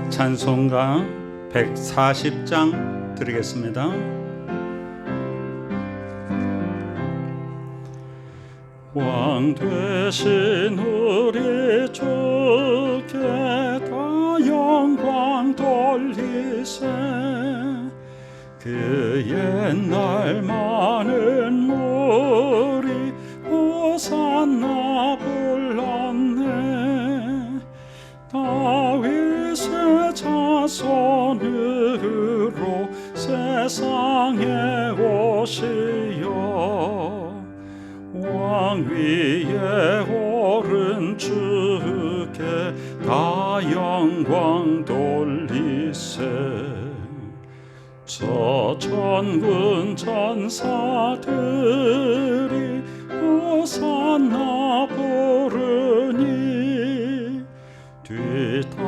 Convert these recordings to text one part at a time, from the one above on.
찬송가 140장 드리겠습니다. 왕 되신 우리 주께 다 영광 돌리세. 그 옛날 많은 무리 호산나 불렀네. 다윗의 자손으로 세상에 오시어 왕 위에 오른 주께 다 영광 돌리세. 저 천군 천사들이 호산나 부르니 뒤따라가던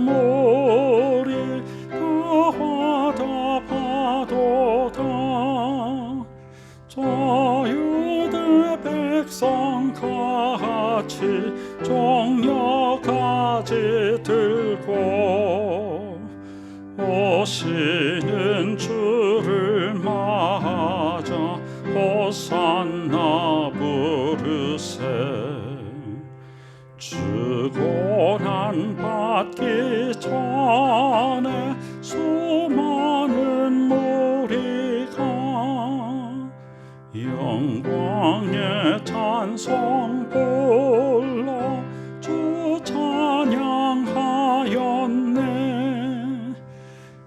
무리 다 화답하도다. 저 유대 백성 같이 종려가지 들고 오시는 주를 맞아 호산나 부르세. 주고난 받기 전에 수많은 무리가 영광의 찬송 불러 주 찬양하였네.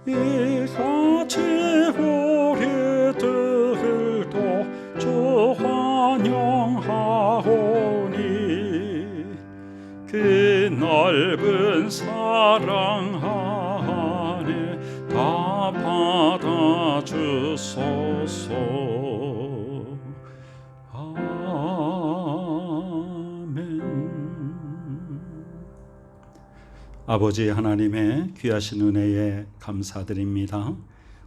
이같이 우리들도 주 환영하오니 그 넓은 사랑 안에 다 받아주소서. 아멘. 아버지 하나님의 귀하신 은혜에 감사드립니다.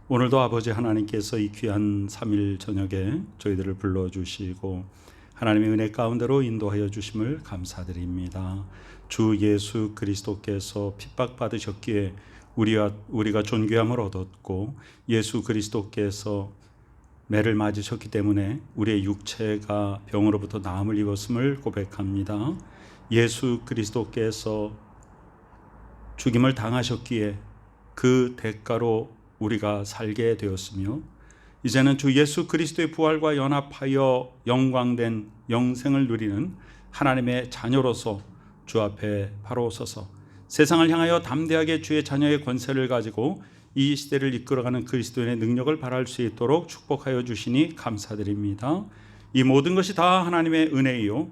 오늘도 아버지 하나님께서 이 귀한 3일 저녁에 저희들을 불러주시고 하나님의 은혜 가운데로 인도하여 주심을 감사드립니다. 주 예수 그리스도께서 핍박받으셨기에 우리가 존귀함을 얻었고, 예수 그리스도께서 매를 맞으셨기 때문에 우리의 육체가 병으로부터 나음을 입었음을 고백합니다. 예수 그리스도께서 죽임을 당하셨기에 그 대가로 우리가 살게 되었으며, 이제는 주 예수 그리스도의 부활과 연합하여 영광된 영생을 누리는 하나님의 자녀로서 주 앞에 바로 서서 세상을 향하여 담대하게 주의 자녀의 권세를 가지고 이 시대를 이끌어가는 그리스도인의 능력을 발할 수 있도록 축복하여 주시니 감사드립니다. 이 모든 것이 다 하나님의 은혜이요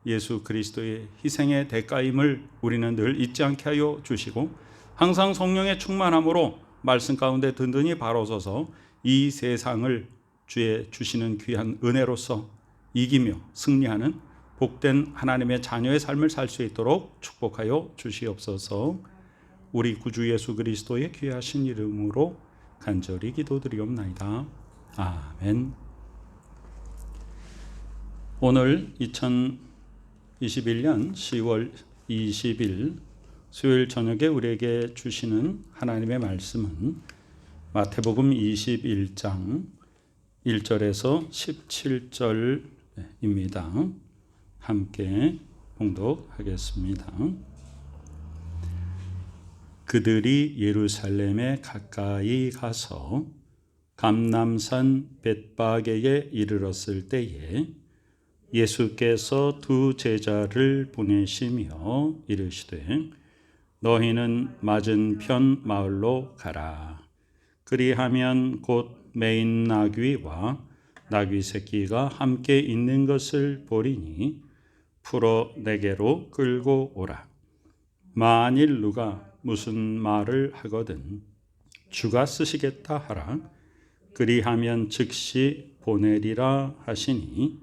예수 그리스도의 희생의 대가임을 우리는 늘 잊지 않게 하여 주시고, 항상 성령의 충만함으로 말씀 가운데 든든히 바로 서서 이 세상을 주의 주시는 귀한 은혜로서 이기며 승리하는 복된 하나님의 자녀의 삶을 살 수 있도록 축복하여 주시옵소서. 우리 구주 예수 그리스도의 귀하신 이름으로 간절히 기도드리옵나이다. 아멘. 오늘 2021년 10월 20일 수요일 저녁에 우리에게 주시는 하나님의 말씀은 마태복음 21장 1절에서 17절입니다. 함께 봉독하겠습니다. 그들이 예루살렘에 가까이 가서 감람산 벳바게에 이르렀을 때에 예수께서 두 제자를 보내시며 이르시되 너희는 맞은편 마을로 가라. 그리하면 곧 매인 나귀와 나귀 새끼가 함께 있는 것을 보리니 풀어 내게로 끌고 오라. 만일 누가 무슨 말을 하거든 주가 쓰시겠다 하라. 그리하면 즉시 보내리라 하시니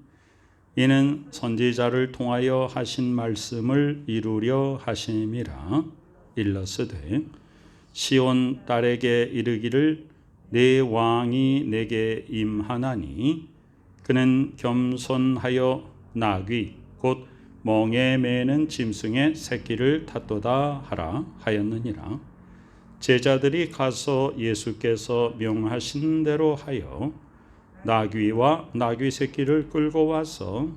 이는 선지자를 통하여 하신 말씀을 이루려 하심이라. 일러스되 시온 딸에게 이르기를 내 왕이 내게 임하나니 그는 겸손하여 나귀 곧 멍에 매는 짐승의 새끼를 탔도다 하라 하였느니라. 제자들이 가서 예수께서 명하신 대로 하여 나귀와 나귀 새끼를 끌고 와서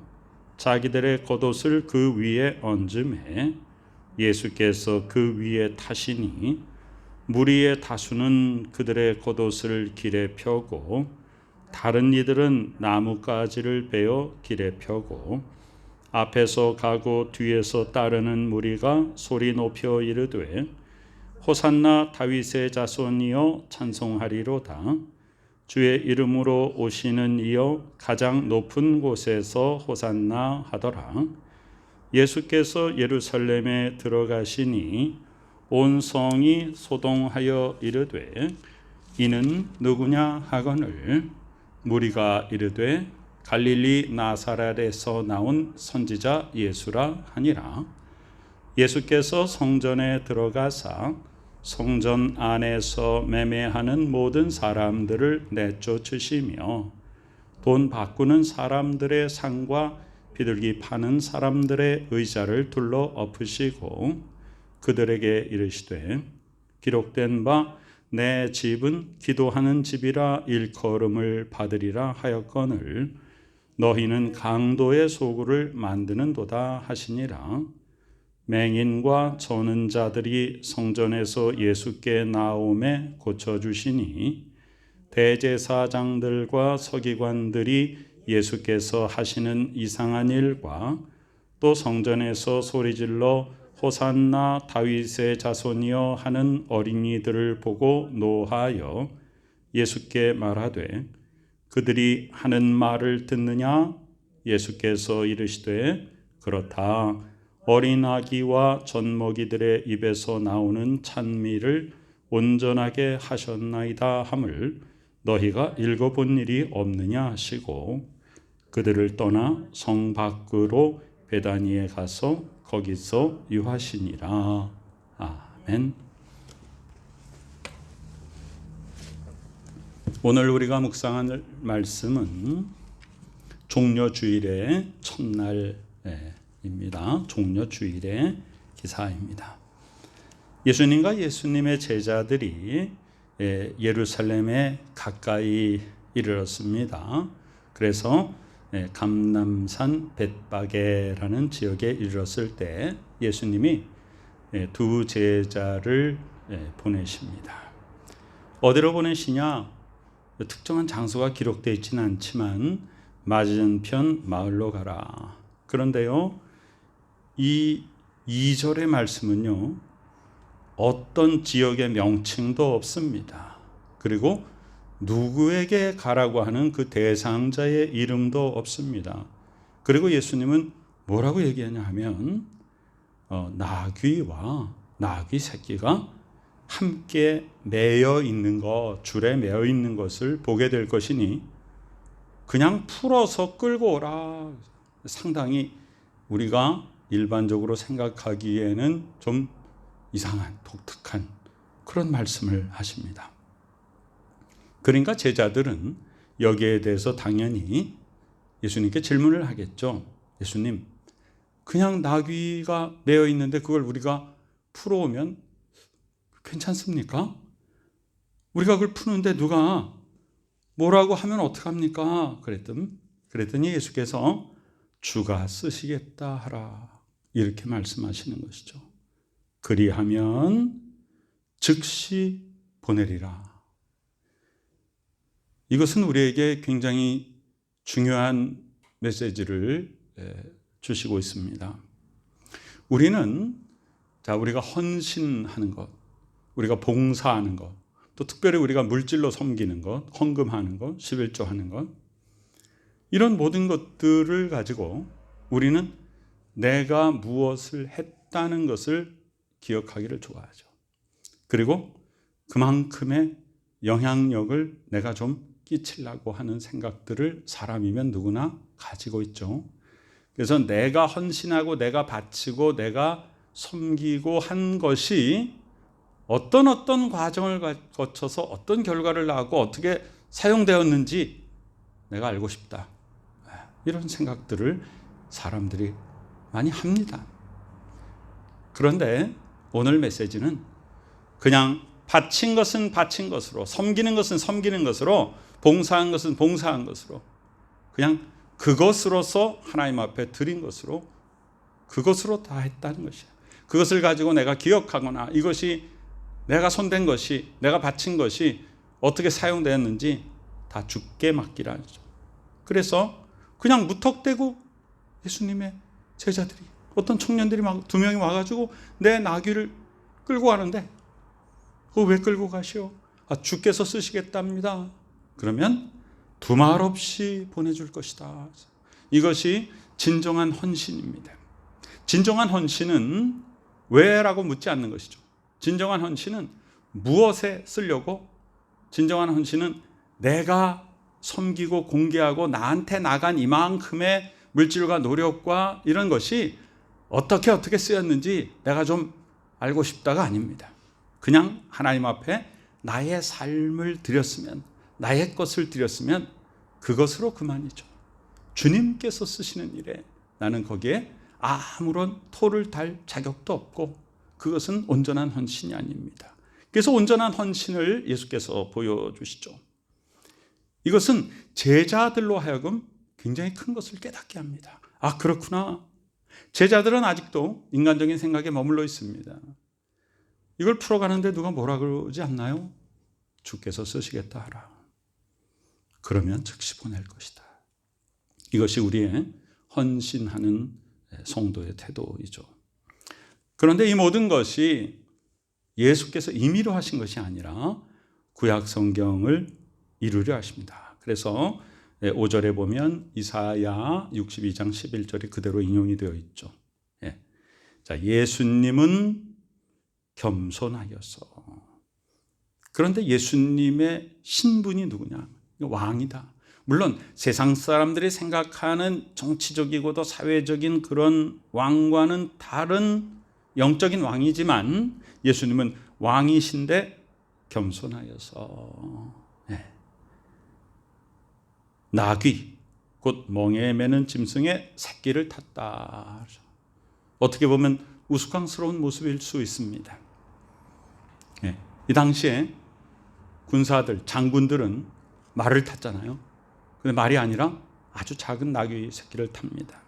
자기들의 겉옷을 그 위에 얹음에 예수께서 그 위에 타시니 무리의 다수는 그들의 겉옷을 길에 펴고 다른 이들은 나뭇가지를 베어 길에 펴고 앞에서 가고 뒤에서 따르는 무리가 소리 높여 이르되 호산나 다윗의 자손이여 찬송하리로다. 주의 이름으로 오시는 이여 가장 높은 곳에서 호산나 하더라. 예수께서 예루살렘에 들어가시니 온 성이 소동하여 이르되 이는 누구냐 하거늘 무리가 이르되 갈릴리 나사렛에서 나온 선지자 예수라 하니라. 예수께서 성전에 들어가사 성전 안에서 매매하는 모든 사람들을 내쫓으시며 돈 바꾸는 사람들의 상과 비둘기 파는 사람들의 의자를 둘러 엎으시고 그들에게 이르시되 기록된 바 내 집은 기도하는 집이라 일컬음을 받으리라 하였거늘 너희는 강도의 소굴을 만드는도다 하시니라. 맹인과 저는 자들이 성전에서 예수께 나오매 고쳐주시니 대제사장들과 서기관들이 예수께서 하시는 이상한 일과 또 성전에서 소리질러 호산나 다윗의 자손이여 하는 어린이들을 보고 노하여 예수께 말하되 그들이 하는 말을 듣느냐? 예수께서 이르시되 그렇다. 어린 아기와 젖먹이들의 입에서 나오는 찬미를 온전하게 하셨나이다 함을 너희가 읽어본 일이 없느냐 하시고 그들을 떠나 성 밖으로 베다니에 가서 거기서 유하시니라. 아멘. 오늘 우리가 묵상할 말씀은 종려주일의 첫날입니다. 종려주일의 기사입니다. 예수님과 예수님의 제자들이 예루살렘에 가까이 이르렀습니다. 그래서 감람산 벳바게라는 지역에 이르렀을 때 예수님이 두 제자를 보내십니다. 어디로 보내시냐? 특정한 장소가 기록되어 있지는 않지만 맞은편 마을로 가라. 그런데요, 이 2절의 말씀은요, 어떤 지역의 명칭도 없습니다. 그리고 누구에게 가라고 하는 그 대상자의 이름도 없습니다. 그리고 예수님은 뭐라고 얘기하냐 하면 나귀와 나귀 새끼가 함께 매여 있는 것, 줄에 매여 있는 것을 보게 될 것이니 그냥 풀어서 끌고 오라. 상당히 우리가 일반적으로 생각하기에는 좀 이상한, 독특한 그런 말씀을 하십니다. 그러니까 제자들은 여기에 대해서 당연히 예수님께 질문을 하겠죠. 예수님, 그냥 나귀가 매여 있는데 그걸 우리가 풀어오면 괜찮습니까? 우리가 그걸 푸는데 누가 뭐라고 하면 어떡합니까? 그랬더니 예수께서 주가 쓰시겠다 하라. 이렇게 말씀하시는 것이죠. 그리하면 즉시 보내리라. 이것은 우리에게 굉장히 중요한 메시지를 주시고 있습니다. 우리가 헌신하는 것, 우리가 봉사하는 것, 또 특별히 우리가 물질로 섬기는 것, 헌금하는 것, 11조 하는 것, 이런 모든 것들을 가지고 우리는 내가 무엇을 했다는 것을 기억하기를 좋아하죠. 그리고 그만큼의 영향력을 내가 좀 끼치려고 하는 생각들을 사람이면 누구나 가지고 있죠. 그래서 내가 헌신하고 내가 바치고 내가 섬기고 한 것이 어떤 과정을 거쳐서 어떤 결과를 낳고 어떻게 사용되었는지 내가 알고 싶다. 이런 생각들을 사람들이 많이 합니다. 그런데 오늘 메시지는 그냥 바친 것은 바친 것으로, 섬기는 것은 섬기는 것으로, 봉사한 것은 봉사한 것으로, 그냥 그것으로서 하나님 앞에 드린 것으로, 그것으로 다 했다는 것이야. 그것을 가지고 내가 기억하거나 이것이 내가 손댄 것이, 내가 바친 것이 어떻게 사용되었는지 다 주께 맡기라는 거죠. 그래서 그냥 무턱대고 예수님의 제자들이, 어떤 청년들이 막 2명이 와가지고 내 나귀를 끌고 가는데, 그거 왜 끌고 가시오? 주께서 쓰시겠답니다. 그러면 두말 없이 보내줄 것이다. 이것이 진정한 헌신입니다. 진정한 헌신은 왜라고 묻지 않는 것이죠. 진정한 헌신은 무엇에 쓰려고? 진정한 헌신은 내가 섬기고 공개하고 나한테 나간 이만큼의 물질과 노력과 이런 것이 어떻게 쓰였는지 내가 좀 알고 싶다가 아닙니다. 그냥 하나님 앞에 나의 삶을 드렸으면, 나의 것을 드렸으면 그것으로 그만이죠. 주님께서 쓰시는 일에 나는 거기에 아무런 토를 달 자격도 없고, 그것은 온전한 헌신이 아닙니다. 그래서 온전한 헌신을 예수께서 보여주시죠. 이것은 제자들로 하여금 굉장히 큰 것을 깨닫게 합니다. 그렇구나. 제자들은 아직도 인간적인 생각에 머물러 있습니다. 이걸 풀어가는데 누가 뭐라 그러지 않나요? 주께서 쓰시겠다 하라. 그러면 즉시 보낼 것이다. 이것이 우리의 헌신하는 성도의 태도이죠. 그런데 이 모든 것이 예수께서 임의로 하신 것이 아니라 구약 성경을 이루려 하십니다. 그래서 5절에 보면 이사야 62장 11절이 그대로 인용이 되어 있죠. 자, 예수님은 겸손하여서. 그런데 예수님의 신분이 누구냐? 왕이다. 물론 세상 사람들이 생각하는 정치적이고도 사회적인 그런 왕과는 다른 영적인 왕이지만 예수님은 왕이신데 겸손하여서 나귀, 곧 멍에 매는 짐승의 새끼를 탔다. 어떻게 보면 우스꽝스러운 모습일 수 있습니다. 이 당시에 군사들, 장군들은 말을 탔잖아요. 근데 말이 아니라 아주 작은 나귀 새끼를 탑니다.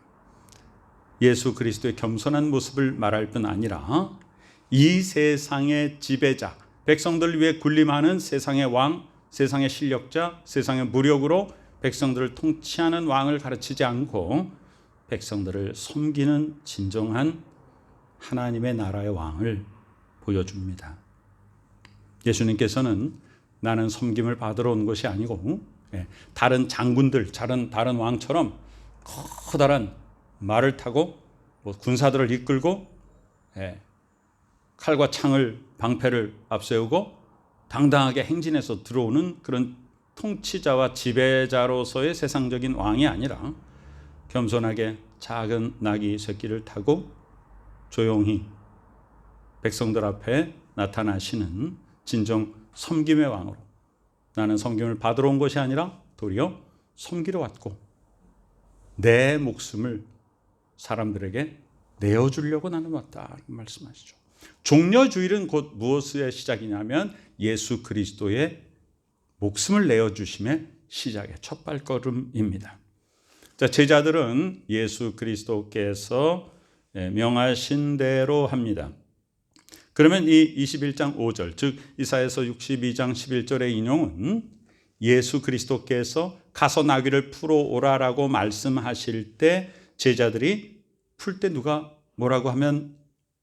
예수 그리스도의 겸손한 모습을 말할 뿐 아니라 이 세상의 지배자, 백성들을 위해 군림하는 세상의 왕, 세상의 실력자, 세상의 무력으로 백성들을 통치하는 왕을 가르치지 않고 백성들을 섬기는 진정한 하나님의 나라의 왕을 보여줍니다. 예수님께서는 나는 섬김을 받으러 온 것이 아니고 다른 장군들, 다른 왕처럼 커다란 말을 타고 군사들을 이끌고 칼과 창을, 방패를 앞세우고 당당하게 행진해서 들어오는 그런 통치자와 지배자로서의 세상적인 왕이 아니라 겸손하게 작은 나귀 새끼를 타고 조용히 백성들 앞에 나타나시는 진정 섬김의 왕으로, 나는 섬김을 받으러 온 것이 아니라 도리어 섬기러 왔고 내 목숨을 사람들에게 내어주려고 나는 왔다 말씀하시죠. 종려주일은 곧 무엇의 시작이냐면 예수 그리스도의 목숨을 내어주심의 시작의 첫 발걸음입니다. 자, 제자들은 예수 그리스도께서 명하신 대로 합니다. 그러면 이 21장 5절, 즉 이사야서 62장 11절의 인용은 예수 그리스도께서 가서 나귀를 풀어 오라라고 말씀하실 때 제자들이 풀 때 누가 뭐라고 하면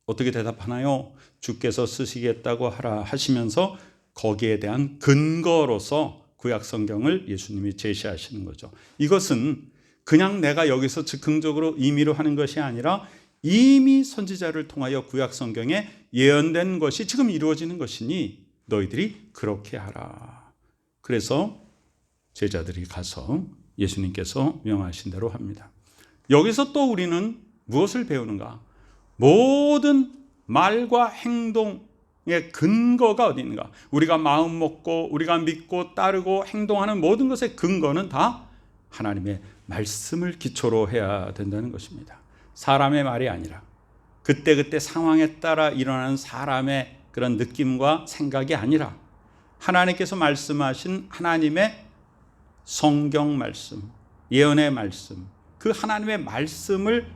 어떻게 대답하나요? 주께서 쓰시겠다고 하라 하시면서 거기에 대한 근거로서 구약 성경을 예수님이 제시하시는 거죠. 이것은 그냥 내가 여기서 즉흥적으로 임의로 하는 것이 아니라 이미 선지자를 통하여 구약 성경에 예언된 것이 지금 이루어지는 것이니 너희들이 그렇게 하라. 그래서 제자들이 가서 예수님께서 명하신 대로 합니다. 여기서 또 우리는 무엇을 배우는가? 모든 말과 행동, 근거가 어디 있는가? 우리가 마음 먹고 우리가 믿고 따르고 행동하는 모든 것의 근거는 다 하나님의 말씀을 기초로 해야 된다는 것입니다. 사람의 말이 아니라 그때그때 상황에 따라 일어나는 사람의 그런 느낌과 생각이 아니라 하나님께서 말씀하신 하나님의 성경 말씀, 예언의 말씀, 그 하나님의 말씀을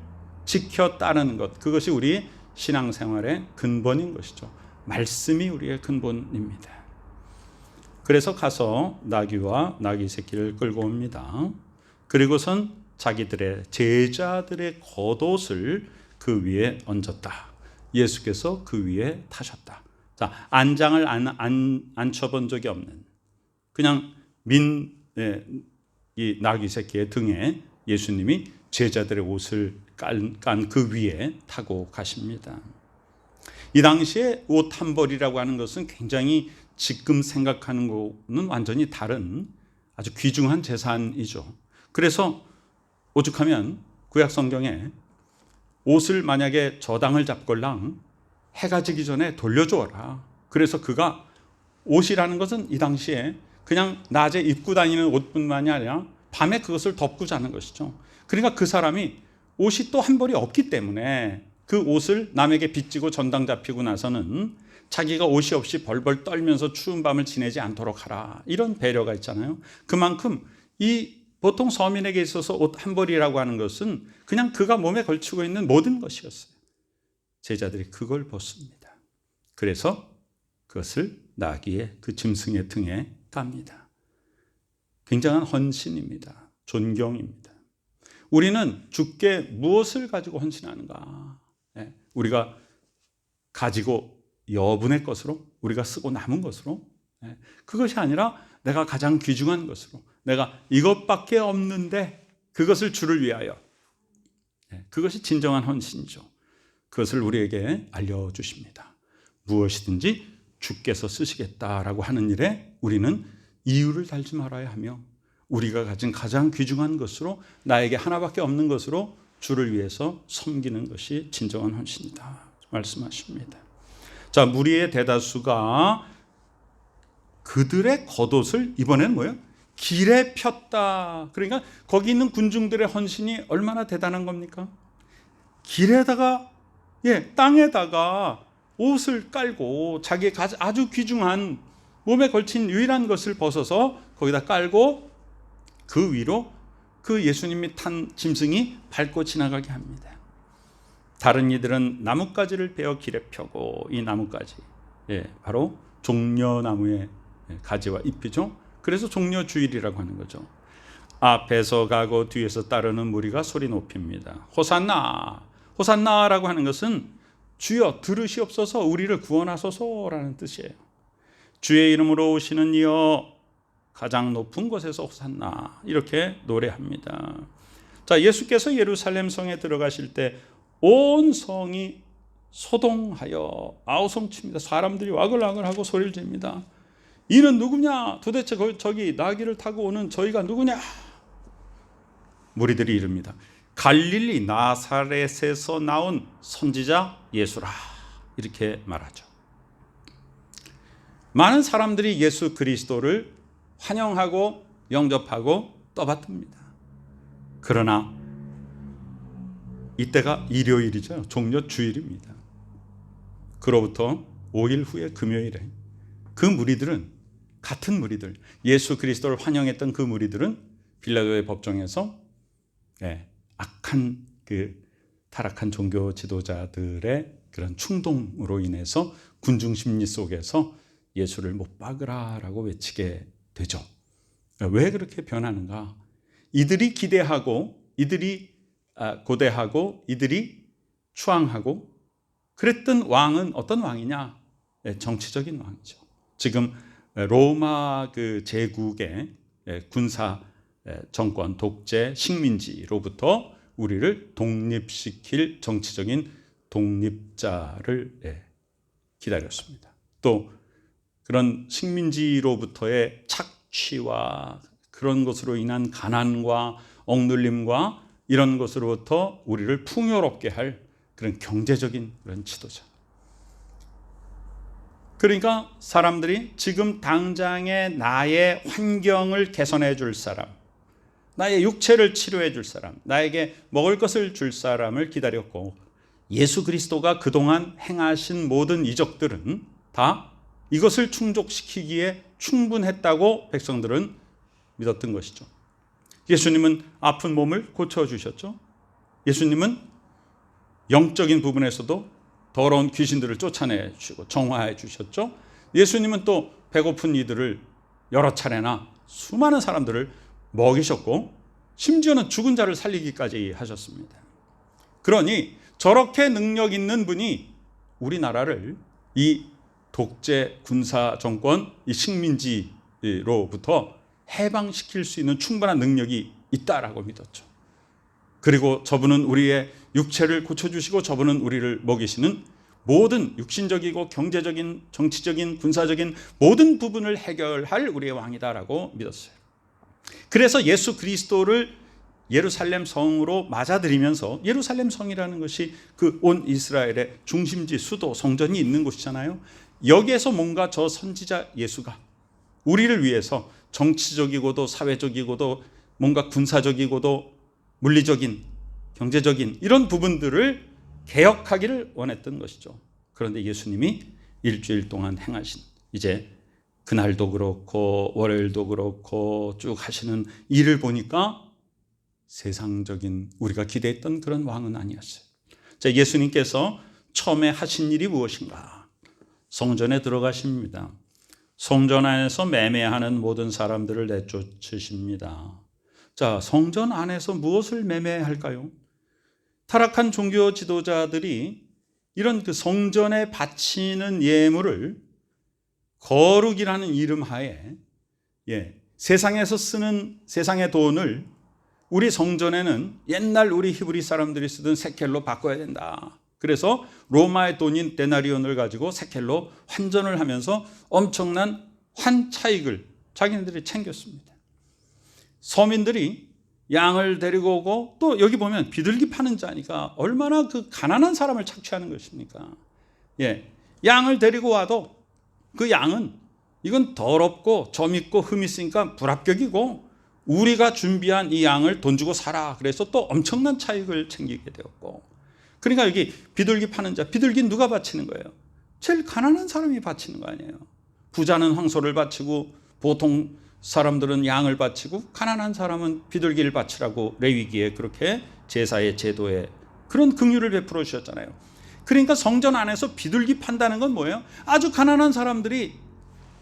지켜 따르는 것, 그것이 우리 신앙생활의 근본인 것이죠. 말씀이 우리의 근본입니다. 그래서 가서 나귀와 나귀 새끼를 끌고 옵니다. 그리고선 자기들의 제자들의 겉옷을 그 위에 얹었다. 예수께서 그 위에 타셨다. 자, 안장을 앉혀본 적이 없는 그냥 이 나귀 새끼의 등에 예수님이 제자들의 옷을 깐 그 위에 타고 가십니다. 이 당시에 옷 한 벌이라고 하는 것은 굉장히 지금 생각하는 거는 완전히 다른 아주 귀중한 재산이죠. 그래서 오죽하면 구약 성경에 옷을 만약에 저당을 잡걸랑 해가 지기 전에 돌려주어라. 그래서 그가 옷이라는 것은 이 당시에 그냥 낮에 입고 다니는 옷뿐만이 아니라 밤에 그것을 덮고 자는 것이죠. 그러니까 그 사람이 옷이 또 한 벌이 없기 때문에 그 옷을 남에게 빚지고 전당 잡히고 나서는 자기가 옷이 없이 벌벌 떨면서 추운 밤을 지내지 않도록 하라. 이런 배려가 있잖아요. 그만큼 이 보통 서민에게 있어서 옷 한 벌이라고 하는 것은 그냥 그가 몸에 걸치고 있는 모든 것이었어요. 제자들이 그걸 벗습니다. 그래서 그것을 나귀의 그 짐승의 등에 깝니다. 굉장한 헌신입니다. 존경입니다. 우리는 주께 무엇을 가지고 헌신하는가? 우리가 가지고 여분의 것으로, 우리가 쓰고 남은 것으로, 그것이 아니라 내가 가장 귀중한 것으로, 내가 이것밖에 없는데 그것을 주를 위하여, 그것이 진정한 헌신이죠. 그것을 우리에게 알려주십니다. 무엇이든지 주께서 쓰시겠다라고 하는 일에 우리는 이유를 달지 말아야 하며 우리가 가진 가장 귀중한 것으로, 나에게 하나밖에 없는 것으로 주를 위해서 섬기는 것이 진정한 헌신이다 말씀하십니다. 자, 무리의 대다수가 그들의 겉옷을 이번에는 뭐예요? 길에 폈다. 그러니까 거기 있는 군중들의 헌신이 얼마나 대단한 겁니까? 길에다가, 땅에다가 옷을 깔고 자기의 아주 귀중한 몸에 걸친 유일한 것을 벗어서 거기다 깔고 그 위로 그 예수님이 탄 짐승이 밟고 지나가게 합니다. 다른 이들은 나뭇가지를 베어 길에 펴고, 이 나뭇가지, 바로 종려나무의 가지와 잎이죠. 그래서 종려주일이라고 하는 거죠. 앞에서 가고 뒤에서 따르는 무리가 소리 높입니다. 호산나, 호산나라고 하는 것은 주여 들으시옵소서, 우리를 구원하소서라는 뜻이에요. 주의 이름으로 오시는 이여 가장 높은 곳에서 호산나, 이렇게 노래합니다. 자, 예수께서 예루살렘 성에 들어가실 때 온 성이 소동하여 아우성칩니다. 사람들이 와글와글하고 소리를 칩니다. 이는 누구냐? 도대체 저기 나귀를 타고 오는 저희가 누구냐? 무리들이 이릅니다. 갈릴리 나사렛에서 나온 선지자 예수라, 이렇게 말하죠. 많은 사람들이 예수 그리스도를 환영하고 영접하고 떠받듭니다. 그러나 이때가 일요일이죠. 종려주일입니다. 그로부터 5일 후에 금요일에 그 무리들은, 같은 무리들, 예수 그리스도를 환영했던 그 무리들은 빌라도의 법정에서 악한 타락한 종교 지도자들의 그런 충동으로 인해서 군중 심리 속에서 예수를 못 박으라라고 외치게 되죠. 왜 그렇게 변하는가? 이들이 기대하고, 이들이 고대하고, 이들이 추앙하고 그랬던 왕은 어떤 왕이냐? 정치적인 왕이죠. 지금 로마 그 제국의 군사 정권, 독재, 식민지로부터 우리를 독립시킬 정치적인 독립자를 기다렸습니다. 또 그런 식민지로부터의 착취와 그런 것으로 인한 가난과 억눌림과 이런 것으로부터 우리를 풍요롭게 할 그런 경제적인 그런 지도자. 그러니까 사람들이 지금 당장의 나의 환경을 개선해 줄 사람, 나의 육체를 치료해 줄 사람, 나에게 먹을 것을 줄 사람을 기다렸고, 예수 그리스도가 그동안 행하신 모든 이적들은 다 이것을 충족시키기에 충분했다고 백성들은 믿었던 것이죠. 예수님은 아픈 몸을 고쳐주셨죠. 예수님은 영적인 부분에서도 더러운 귀신들을 쫓아내 주시고 정화해 주셨죠. 예수님은 또 배고픈 이들을 여러 차례나 수많은 사람들을 먹이셨고, 심지어는 죽은 자를 살리기까지 하셨습니다. 그러니 저렇게 능력 있는 분이 우리나라를 이 독재 군사 정권, 이 식민지로부터 해방시킬 수 있는 충분한 능력이 있다라고 믿었죠. 그리고 저분은 우리의 육체를 고쳐주시고 저분은 우리를 먹이시는 모든 육신적이고 경제적인, 정치적인, 군사적인 모든 부분을 해결할 우리의 왕이다라고 믿었어요. 그래서 예수 그리스도를 예루살렘 성으로 맞아들이면서, 예루살렘 성이라는 것이 그 온 이스라엘의 중심지, 수도, 성전이 있는 곳이잖아요. 여기에서 뭔가 저 선지자 예수가 우리를 위해서 정치적이고도 사회적이고도 뭔가 군사적이고도 물리적인, 경제적인 이런 부분들을 개혁하기를 원했던 것이죠. 그런데 예수님이 일주일 동안 행하신, 이제 그날도 그렇고 월요일도 그렇고 쭉 하시는 일을 보니까 세상적인 우리가 기대했던 그런 왕은 아니었어요. 자, 예수님께서 처음에 하신 일이 무엇인가? 성전에 들어가십니다. 성전 안에서 매매하는 모든 사람들을 내쫓으십니다. 자, 성전 안에서 무엇을 매매할까요? 타락한 종교 지도자들이 이런 그 성전에 바치는 예물을 거룩이라는 이름 하에, 세상에서 쓰는 세상의 돈을 우리 성전에는 옛날 우리 히브리 사람들이 쓰던 세켈로 바꿔야 된다. 그래서 로마의 돈인 데나리온을 가지고 세켈로 환전을 하면서 엄청난 환 차익을 자기네들이 챙겼습니다. 서민들이 양을 데리고 오고, 또 여기 보면 비둘기 파는 자니까 얼마나 그 가난한 사람을 착취하는 것입니까? 양을 데리고 와도 그 양은 이건 더럽고 점 있고 흠 있으니까 불합격이고, 우리가 준비한 이 양을 돈 주고 사라. 그래서 또 엄청난 차익을 챙기게 되었고, 그러니까 여기 비둘기 파는 자, 비둘기는 누가 바치는 거예요? 제일 가난한 사람이 바치는 거 아니에요. 부자는 황소를 바치고 보통 사람들은 양을 바치고 가난한 사람은 비둘기를 바치라고 레위기에 그렇게 제사의 제도에 그런 긍휼을 베풀어 주셨잖아요. 그러니까 성전 안에서 비둘기 판다는 건 뭐예요? 아주 가난한 사람들이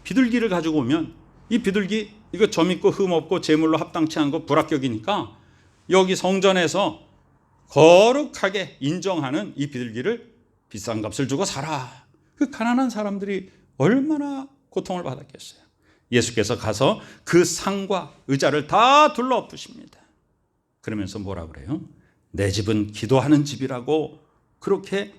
비둘기를 가지고 오면 이 비둘기 이거 점 있고 흠 없고 제물로 합당치 않은 거 불합격이니까 여기 성전에서 거룩하게 인정하는 이 비둘기를 비싼 값을 주고 사라. 그 가난한 사람들이 얼마나 고통을 받았겠어요. 예수께서 가서 그 상과 의자를 다 둘러엎으십니다. 그러면서 뭐라 그래요? 내 집은 기도하는 집이라고 그렇게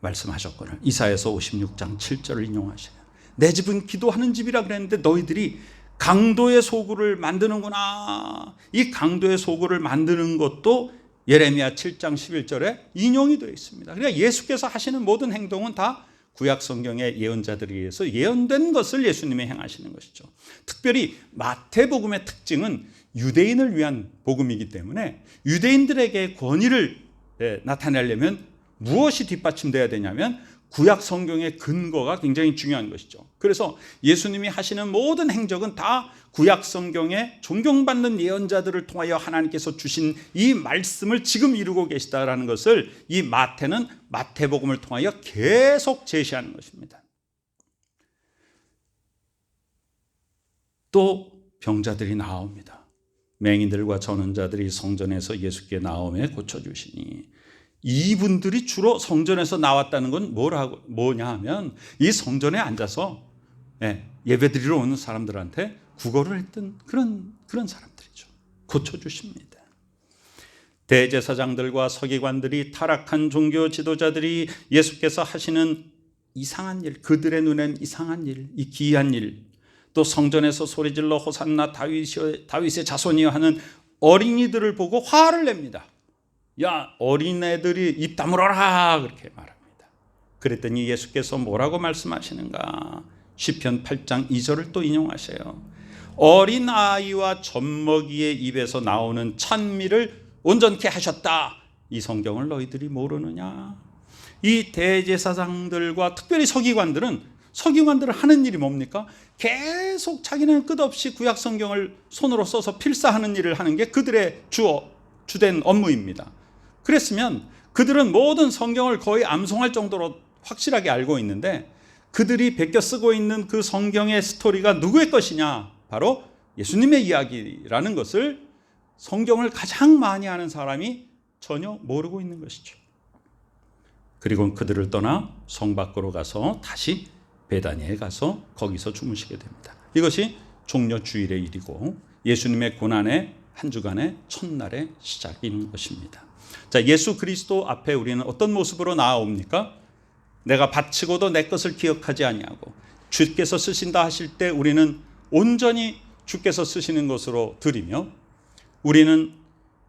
말씀하셨거든요. 이사야서 56장 7절을 인용하셔요. 내 집은 기도하는 집이라 그랬는데 너희들이 강도의 소굴을 만드는구나. 이 강도의 소굴을 만드는 것도 예레미야 7장 11절에 인용이 되어 있습니다. 그러니까 예수께서 하시는 모든 행동은 다 구약 성경의 예언자들에 의해서 예언된 것을 예수님이 행하시는 것이죠. 특별히 마태복음의 특징은 유대인을 위한 복음이기 때문에 유대인들에게 권위를 나타내려면 무엇이 뒷받침돼야 되냐면 구약 성경의 근거가 굉장히 중요한 것이죠. 그래서 예수님이 하시는 모든 행적은 다 구약 성경의 존경받는 예언자들을 통하여 하나님께서 주신 이 말씀을 지금 이루고 계시다라는 것을 이 마태는 마태복음을 통하여 계속 제시하는 것입니다. 또 병자들이 나옵니다. 맹인들과 전원자들이 성전에서 예수께 나오매 고쳐주시니, 이분들이 주로 성전에서 나왔다는 건 뭐냐 하면 이 성전에 앉아서 예배드리러 오는 사람들한테 구걸을 했던 그런 사람들이죠. 고쳐주십니다. 대제사장들과 서기관들이, 타락한 종교 지도자들이 예수께서 하시는 이상한 일, 그들의 눈엔 이상한 일, 이 기이한 일, 또 성전에서 소리질러 호산나 다윗의 자손이여 하는 어린이들을 보고 화를 냅니다. 야, 어린애들이 입 다물어라 그렇게 말합니다. 그랬더니 예수께서 뭐라고 말씀하시는가? 시편 8장 2절을 또 인용하셔요. 어린아이와 젖먹이의 입에서 나오는 찬미를 온전케 하셨다. 이 성경을 너희들이 모르느냐? 이 대제사장들과 특별히 서기관들은 하는 일이 뭡니까? 계속 자기는 끝없이 구약 성경을 손으로 써서 필사하는 일을 하는 게 그들의 주된 업무입니다. 그랬으면 그들은 모든 성경을 거의 암송할 정도로 확실하게 알고 있는데, 그들이 베껴 쓰고 있는 그 성경의 스토리가 누구의 것이냐? 바로 예수님의 이야기라는 것을 성경을 가장 많이 아는 사람이 전혀 모르고 있는 것이죠. 그리고 그들을 떠나 성 밖으로 가서 다시 베다니에 가서 거기서 주무시게 됩니다. 이것이 종려 주일의 일이고 예수님의 고난의 한 주간의 첫날의 시작인 것입니다. 자, 예수 그리스도 앞에 우리는 어떤 모습으로 나아옵니까? 내가 바치고도 내 것을 기억하지 아니하고, 주께서 쓰신다 하실 때 우리는 온전히 주께서 쓰시는 것으로 드리며, 우리는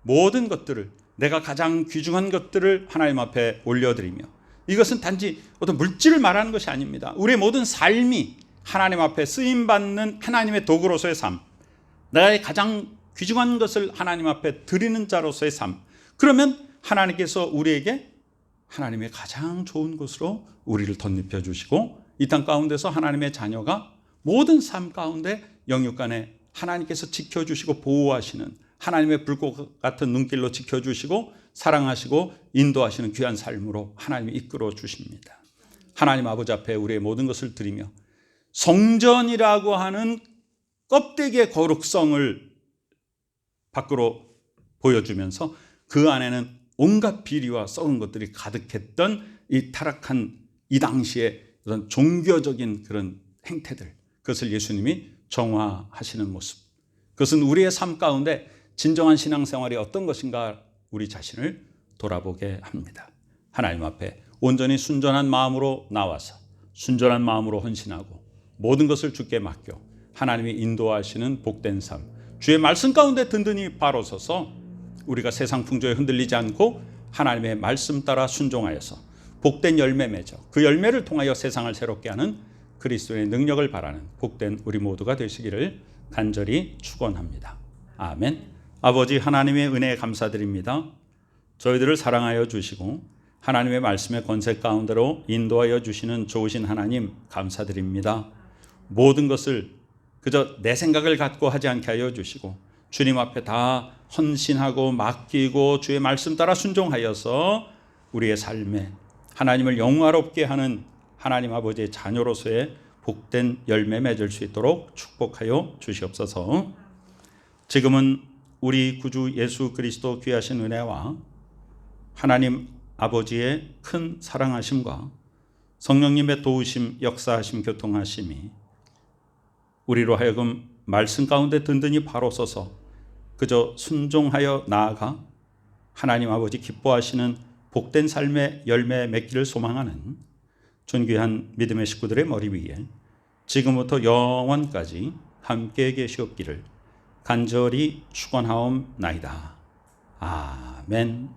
모든 것들을, 내가 가장 귀중한 것들을 하나님 앞에 올려드리며, 이것은 단지 어떤 물질을 말하는 것이 아닙니다. 우리의 모든 삶이 하나님 앞에 쓰임받는 하나님의 도구로서의 삶, 나의 가장 귀중한 것을 하나님 앞에 드리는 자로서의 삶. 그러면 하나님께서 우리에게 하나님의 가장 좋은 것으로 우리를 덧입혀 주시고, 이 땅 가운데서 하나님의 자녀가 모든 삶 가운데 영육간에 하나님께서 지켜주시고 보호하시는, 하나님의 불꽃 같은 눈길로 지켜주시고 사랑하시고 인도하시는 귀한 삶으로 하나님이 이끌어 주십니다. 하나님 아버지 앞에 우리의 모든 것을 드리며, 성전이라고 하는 껍데기의 거룩성을 밖으로 보여주면서 그 안에는 온갖 비리와 썩은 것들이 가득했던 이 타락한 이 당시의 어떤 종교적인 그런 행태들, 그것을 예수님이 정화하시는 모습, 그것은 우리의 삶 가운데 진정한 신앙생활이 어떤 것인가 우리 자신을 돌아보게 합니다. 하나님 앞에 온전히 순전한 마음으로 나와서 순전한 마음으로 헌신하고 모든 것을 주께 맡겨 하나님이 인도하시는 복된 삶, 주의 말씀 가운데 든든히 바로 서서 우리가 세상 풍조에 흔들리지 않고 하나님의 말씀 따라 순종하여서 복된 열매 맺어 그 열매를 통하여 세상을 새롭게 하는 그리스도의 능력을 바라는 복된 우리 모두가 되시기를 간절히 축원합니다. 아멘. 아버지 하나님의 은혜에 감사드립니다. 저희들을 사랑하여 주시고 하나님의 말씀의 권세 가운데로 인도하여 주시는 좋으신 하나님 감사드립니다. 모든 것을 그저 내 생각을 갖고 하지 않게 하여 주시고 주님 앞에 다 헌신하고 맡기고 주의 말씀 따라 순종하여서 우리의 삶에 하나님을 영화롭게 하는 하나님 아버지의 자녀로서의 복된 열매 맺을 수 있도록 축복하여 주시옵소서. 지금은 우리 구주 예수 그리스도 귀하신 은혜와 하나님 아버지의 큰 사랑하심과 성령님의 도우심, 역사하심, 교통하심이 우리로 하여금 말씀 가운데 든든히 바로 서서 그저 순종하여 나아가 하나님 아버지 기뻐하시는 복된 삶의 열매 맺기를 소망하는 존귀한 믿음의 식구들의 머리 위에 지금부터 영원까지 함께 계시옵기를 간절히 축원하옵나이다. 아멘.